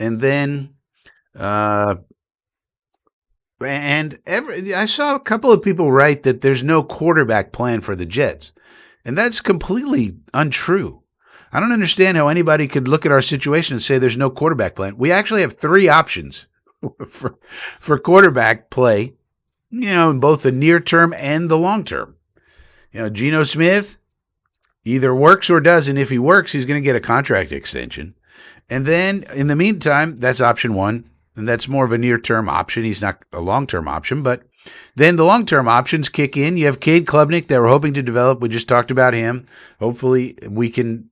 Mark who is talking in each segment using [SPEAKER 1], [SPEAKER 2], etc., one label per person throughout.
[SPEAKER 1] And then, uh, I saw a couple of people write that there's no quarterback plan for the Jets. And that's completely untrue. I don't understand how anybody could look at our situation and say there's no quarterback plan. We actually have three options for quarterback play, in both the near term and the long term. Geno Smith either works or doesn't. If he works, he's going to get a contract extension. And then in the meantime, that's option one. And that's more of a near-term option. He's not a long-term option. But then the long-term options kick in. You have Cade Klubnik that we're hoping to develop. We just talked about him. Hopefully we can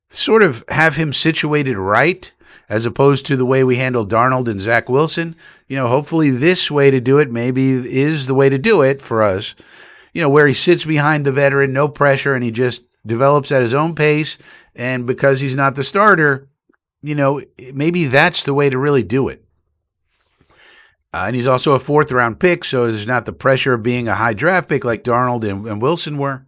[SPEAKER 1] sort of have him situated right as opposed to the way we handle Darnold and Zach Wilson. Hopefully this way to do it maybe is the way to do it for us. Where he sits behind the veteran, no pressure, and he just develops at his own pace. And because he's not the starter, maybe that's the way to really do it. And he's also a fourth-round pick, so there's not the pressure of being a high draft pick like Darnold and Wilson were.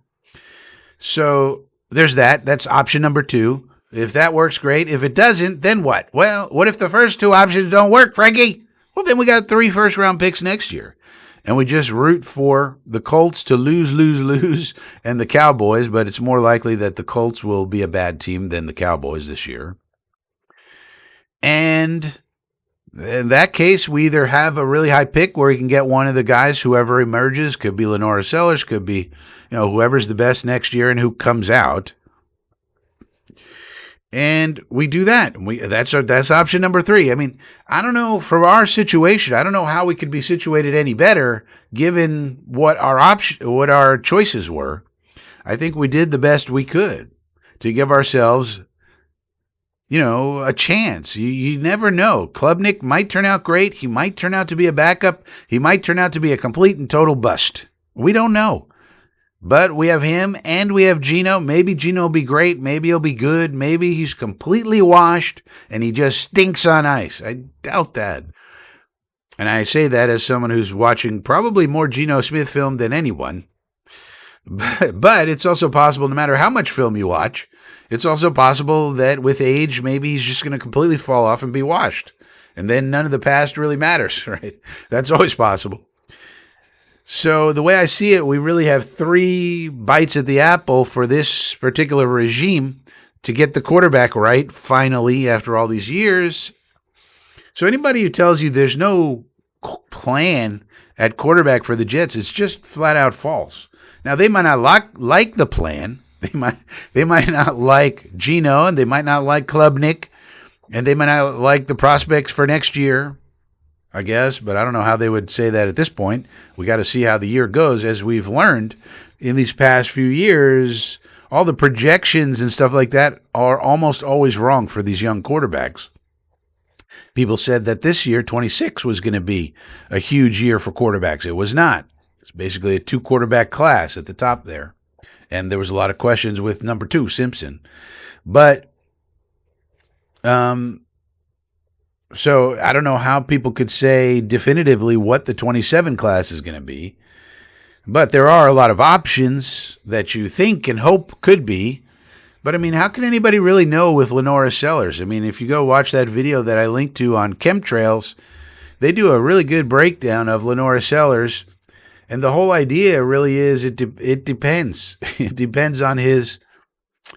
[SPEAKER 1] So there's that. That's option number two. If that works, great. If it doesn't, then what? Well, what if the first two options don't work, Frankie? Well, then we got 3 first-round picks next year. And we just root for the Colts to lose, and the Cowboys, but it's more likely that the Colts will be a bad team than the Cowboys this year. And in that case, we either have a really high pick where we can get one of the guys, whoever emerges, could be Lenora Sellers, could be, whoever's the best next year and who comes out. And we do that. That's option number 3. I mean, I don't know, for our situation, I don't know how we could be situated any better given what our choices were. I think we did the best we could to give ourselves, a chance. You never know. Klubnik might turn out great. He might turn out to be a backup. He might turn out to be a complete and total bust. We don't know. But we have him and we have Geno. Maybe Geno will be great. Maybe he'll be good. Maybe he's completely washed and he just stinks on ice. I doubt that. And I say that as someone who's watching probably more Geno Smith film than anyone. But it's also possible, no matter how much film you watch, it's also possible that with age, maybe he's just going to completely fall off and be washed. And then none of the past really matters, right? That's always possible. So the way I see it, we really have 3 bites at the apple for this particular regime to get the quarterback right, finally, after all these years. So anybody who tells you there's no plan at quarterback for the Jets, it's just flat out false. Now, they might not like the plan. They might not like Geno, and they might not like Klubnik, and they might not like the prospects for next year, I guess, but I don't know how they would say that at this point. We got to see how the year goes. As we've learned in these past few years, all the projections and stuff like that are almost always wrong for these young quarterbacks. People said that this year, 26, was going to be a huge year for quarterbacks. It was not. It's basically a 2-quarterback class at the top there. And there was a lot of questions with number 2, Simpson. But, so I don't know how people could say definitively what the 27 class is going to be. But there are a lot of options that you think and hope could be. But, I mean, how can anybody really know with Lenora Sellers? I mean, if you go watch that video that I linked to on Chemtrails, they do a really good breakdown of Lenora Sellers. And the whole idea really is it depends. It depends on his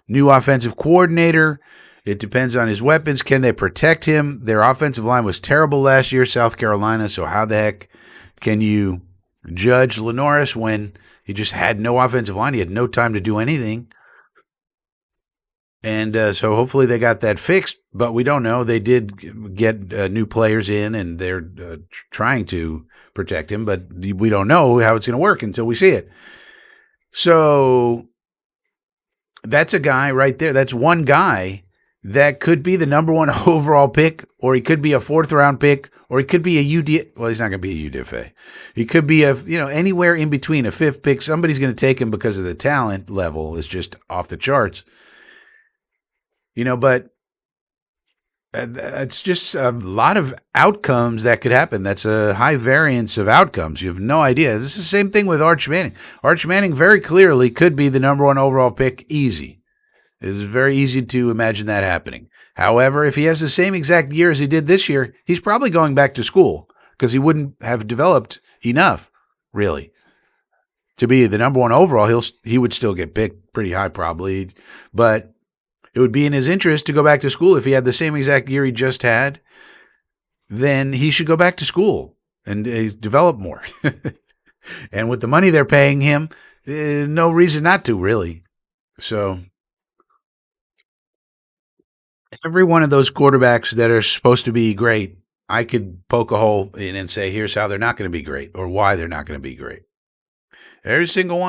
[SPEAKER 1] new offensive coordinator. It depends on his weapons. Can they protect him? Their offensive line was terrible last year, South Carolina. So how the heck can you judge Lenoris when he just had no offensive line? He had no time to do anything. And so hopefully they got that fixed, but we don't know. They did get new players in, and they're trying to protect him, but we don't know how it's going to work until we see it. So that's a guy right there. That's one guy that could be the number 1 overall pick, or he could be a 4th-round pick, or he could be a UD. Well, he's not going to be a UDFA. He could be anywhere in between, a 5th pick. Somebody's going to take him because of the talent level is just off the charts. But it's just a lot of outcomes that could happen. That's a high variance of outcomes. You have no idea. This is the same thing with Arch Manning. Arch Manning very clearly could be the number 1 overall pick, easy. It's very easy to imagine that happening. However, if he has the same exact year as he did this year, he's probably going back to school because he wouldn't have developed enough, really, to be the number one overall. He would still get picked pretty high probably, but it would be in his interest to go back to school. If he had the same exact year he just had, then he should go back to school and develop more. And with the money they're paying him, no reason not to, really. So every one of those quarterbacks that are supposed to be great, I could poke a hole in and say, here's how they're not going to be great or why they're not going to be great. Every single one.